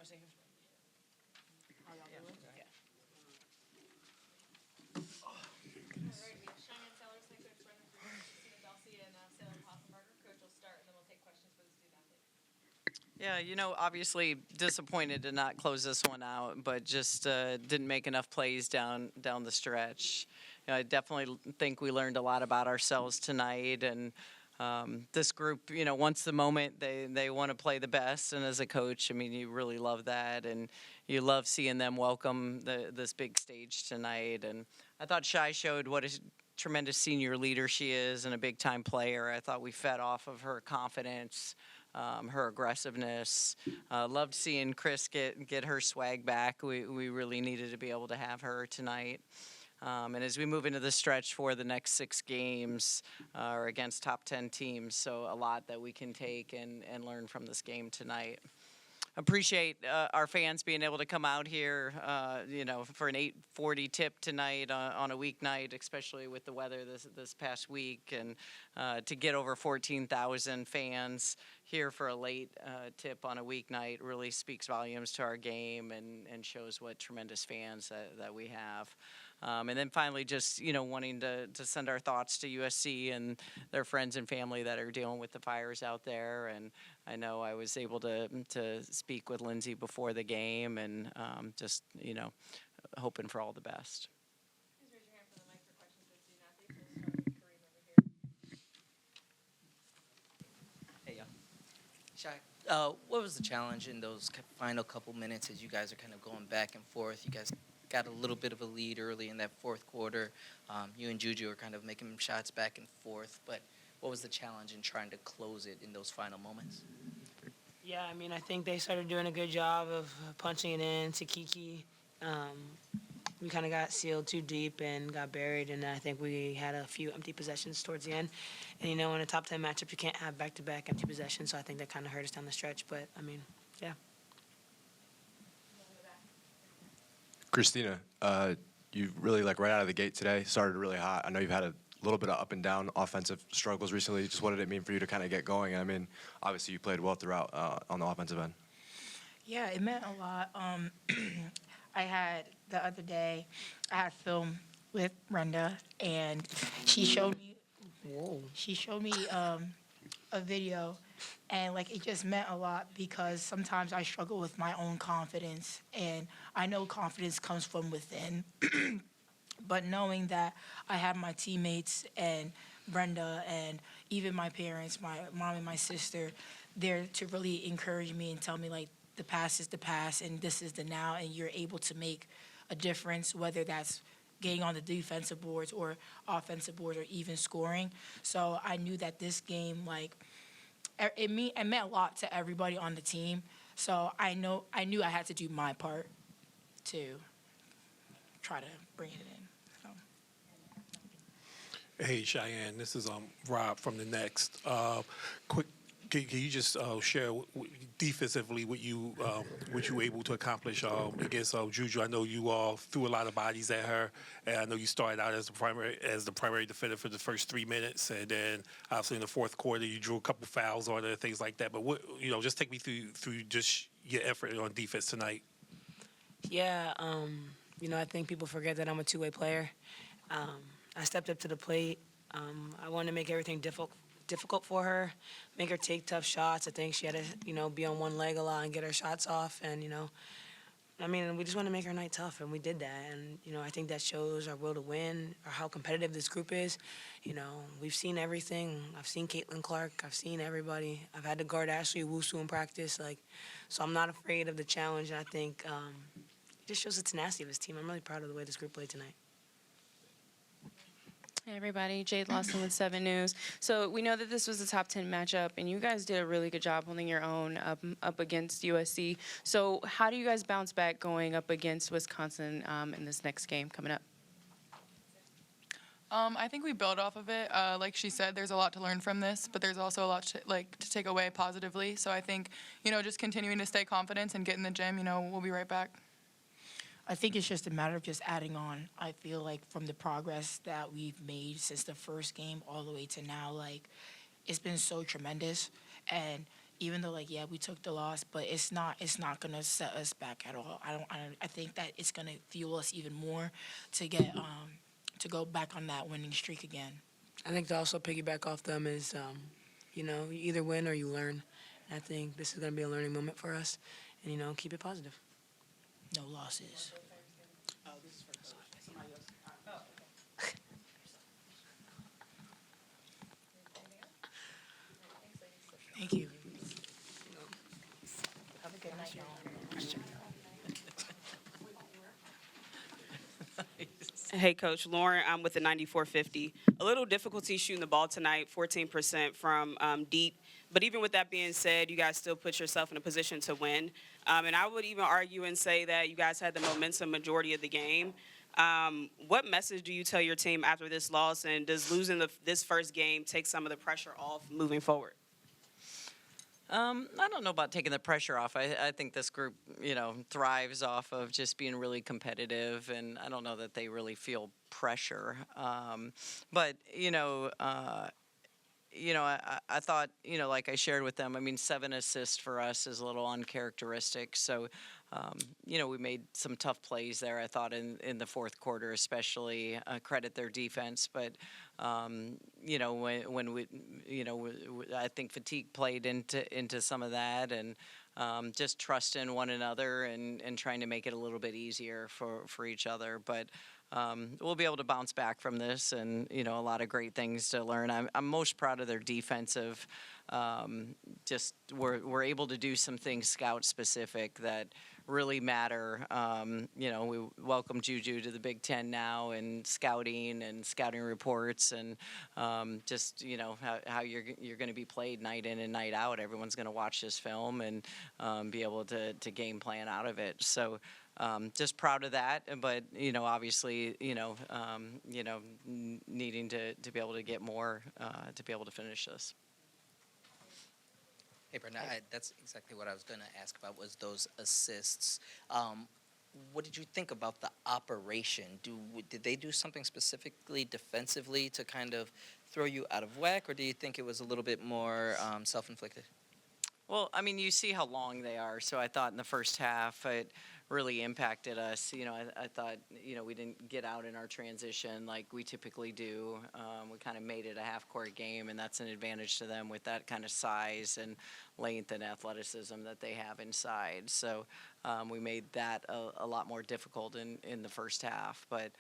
How y'all doing? Yeah. All right, we have Shyanne Sellers, Coach Brenda Frese, Christina Dalce, and Saylor Poffenbarger. Coach will start, and then we'll take questions for the student athletes. Yeah, obviously disappointed to not close this one out, but just didn't make enough plays down the stretch. I definitely think we learned a lot about ourselves tonight, and this group, once the moment they want to play the best, and as a coach, I mean, you really love that, and you love seeing them welcome this big stage tonight. And I thought Shy showed what a tremendous senior leader she is and a big-time player. I thought we fed off of her confidence. Her aggressiveness. Loved seeing Chris get her swag back. We really needed to be able to have her tonight. And as we move into the stretch for the next 6 games, are against top 10 teams, so a lot that we can take and learn from this game tonight. Appreciate our fans being able to come out here, for an 8:40 tip tonight on a weeknight, especially with the weather this past week, and to get over 14,000 fans here for a late tip on a weeknight really speaks volumes to our game and shows what tremendous fans that we have. And then finally, just, wanting to send our thoughts to USC and their friends and family that are dealing with the fires out there. And I know I was able to speak with Lindsay before the game, and just, hoping for all the best. Please raise your hand for the mic for questions for the student athletes. We'll start with Kareem over here. Hey, y'all. Shy, what was the challenge in those final couple minutes as you guys are kind of going back and forth? You guys got a little bit of a lead early in that fourth quarter. You and Juju are kind of making shots back and forth, but what was the challenge in trying to close it in those final moments? Yeah, I mean, I think they started doing a good job of punching it in to Kiki. We kind of got sealed too deep and got buried, and I think we had a few empty possessions towards the end. And, in a top 10 matchup, you can't have back-to-back empty possessions, so I think that kind of hurt us down the stretch. But, I mean, yeah. Christina, you really, right out of the gate today, started really hot. I know you've had a little bit of up and down offensive struggles recently. Just what did it mean for you to kind of get going? I mean, obviously you played well throughout on the offensive end. Yeah, it meant a lot. I had the other day, I had film with Brenda, and she showed me. Whoa. She showed me a video, and it just meant a lot because sometimes I struggle with my own confidence, and I know confidence comes from within. But knowing that I have my teammates and Brenda and even my parents, my mom and my sister, there to really encourage me and tell me the past is the past and this is the now, and you're able to make a difference, whether that's getting on the defensive boards or offensive boards or even scoring. So I knew that this game, it meant a lot to everybody on the team. So I knew I had to do my part to try to bring it in. Hey, Shyanne, this is Rob from the Next. Quick, can you just share defensively what you were able to accomplish against Juju? I know you all threw a lot of bodies at her, and I know you started out as the primary defender for the first 3 minutes, and then obviously in the fourth quarter you drew a couple fouls on her and things like that. But just take me through just your effort on defense tonight. Yeah, I think people forget that I'm a two-way player. I stepped up to the plate. I wanted to make everything difficult for her, make her take tough shots. I think she had to, be on one leg a lot and get her shots off. And, we just want to make her night tough, and we did that. And, I think that shows our will to win or how competitive this group is. We've seen everything. I've seen Caitlin Clark. I've seen everybody. I've had to guard Ashley Owusu in practice. So I'm not afraid of the challenge. And I think it just shows the tenacity of this team. I'm really proud of the way this group played tonight. Hey everybody, Jade Lawson with 7 News. So we know that this was a top 10 matchup, and you guys did a really good job holding your own up against USC. So how do you guys bounce back going up against Wisconsin in this next game coming up? I think we build off of it. Like she said, there's a lot to learn from this, but there's also a lot to take away positively. So I think, just continuing to stay confident and get in the gym, we'll be right back. I think it's just a matter of just adding on. I feel like from the progress that we've made since the first game all the way to now, it's been so tremendous. And even though like yeah we took the loss, but it's not gonna set us back at all. I think that it's gonna fuel us even more to get to go back on that winning streak again. I think to also piggyback off them is, you know, you either win or you learn. And I think this is going to be a learning moment for us. And, you know, keep it positive. No losses. Thank you. Have a good night, y'all. Hey, Coach. Lauren, I'm with the 9450. A little difficulty shooting the ball tonight, 14% from deep. But even with that being said, you guys still put yourself in a position to win. And I would even argue and say that you guys had the momentum majority of the game. What message do you tell your team after this loss? And does losing this first game take some of the pressure off moving forward? I don't know about taking the pressure off. I think this group, you know, thrives off of just being really competitive, and I don't know that they really feel pressure. But I thought, you know, like I shared with them, I mean, 7 assists for us is a little uncharacteristic. So, we made some tough plays there, I thought, in the fourth quarter, especially credit their defense. But, when we, I think fatigue played into some of that, and just trust in one another and trying to make it a little bit easier for each other. But we'll be able to bounce back from this, and a lot of great things to learn. I'm most proud of their defensive. Just we're able to do some things scout specific that really matter. We welcome Juju to the Big Ten now, and scouting reports, and just how you're going to be played night in and night out. Everyone's going to watch this film and be able to game plan out of it. So. Just proud of that, but obviously, needing to be able to get more to be able to finish this. Hey, Brenda, that's exactly what I was going to ask about, was those assists. What did you think about the operation? Did they do something specifically defensively to kind of throw you out of whack, or do you think it was a little bit more self-inflicted? Well, I mean, you see how long they are. So I thought in the first half it really impacted us. I thought, we didn't get out in our transition like we typically do. We kind of made it a half-court game, and that's an advantage to them with that kind of size and length and athleticism that they have inside. So we made that a lot more difficult in the first half. But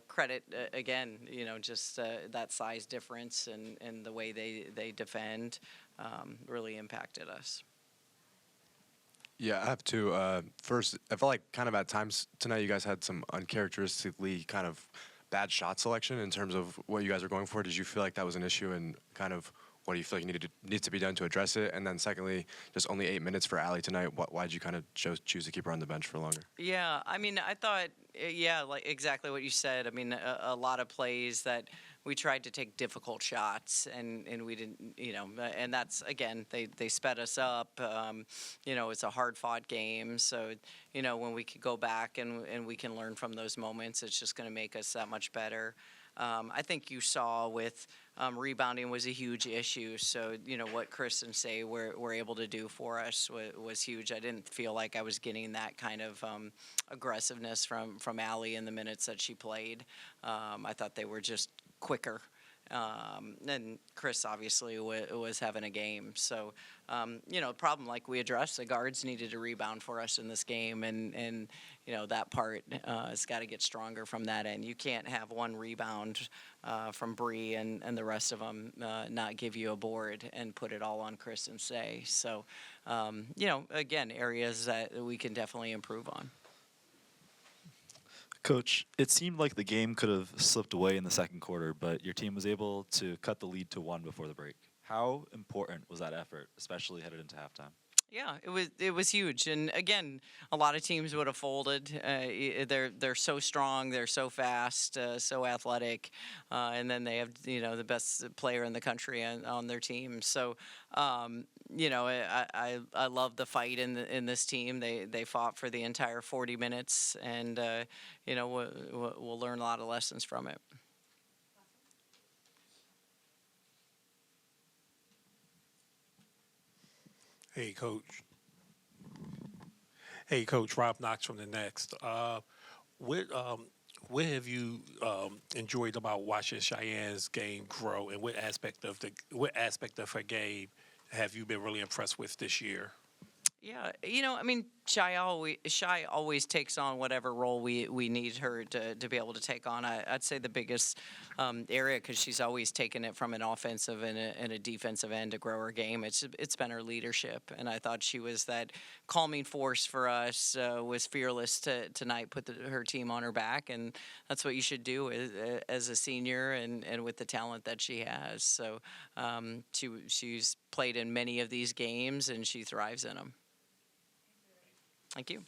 credit again, just that size difference and the way they defend really impacted us. Yeah, I have two. First, I felt like kind of at times tonight you guys had some uncharacteristically kind of bad shot selection in terms of what you guys are going for. Did you feel like that was an issue, and kind of what do you feel like needs to be done to address it? And then secondly, just only 8 minutes for Allie tonight. Why did you kind of choose to keep her on the bench for longer? Yeah, I mean, I thought, like exactly what you said. I mean, a lot of plays that we tried to take difficult shots, and we didn't, and that's, again, they sped us up. It's a hard-fought game. So, when we could go back and we can learn from those moments, it's just going to make us that much better. I think you saw with rebounding was a huge issue. So, what Chris and Say were able to do for us was huge. I didn't feel like I was getting that kind of aggressiveness from Allie in the minutes that she played. I thought they were just quicker. And Chris obviously was having a game. So, the problem, like we addressed, the guards needed to rebound for us in this game. And that part has got to get stronger from that end. You can't have one rebound from Bree and the rest of them not give you a board and put it all on Chris and Say. So, again, areas that we can definitely improve on. Coach, it seemed like the game could have slipped away in the second quarter, but your team was able to cut the lead to 1 before the break. How important was that effort, especially headed into halftime? Yeah, it was huge, and again, a lot of teams would have folded. They're so strong, they're so fast, so athletic, and then they have the best player in the country on their team. So, I love the fight in this team. They fought for the entire 40 minutes, and we'll learn a lot of lessons from it. Hey, Coach. Hey, Coach. Rob Knox from the Next. What have you enjoyed about watching Cheyenne's game grow, and what aspect of her game have you been really impressed with this year? Yeah, I mean, Shy always takes on whatever role we need her to be able to take on. I'd say the biggest area, because she's always taken it from an offensive and a defensive end to grow her game. It's been her leadership, and I thought she was that calming force for us. Was fearless tonight, put her team on her back, and that's what you should do as a senior and with the talent that she has. So she's played in many of these games, and she thrives in them. Thank you.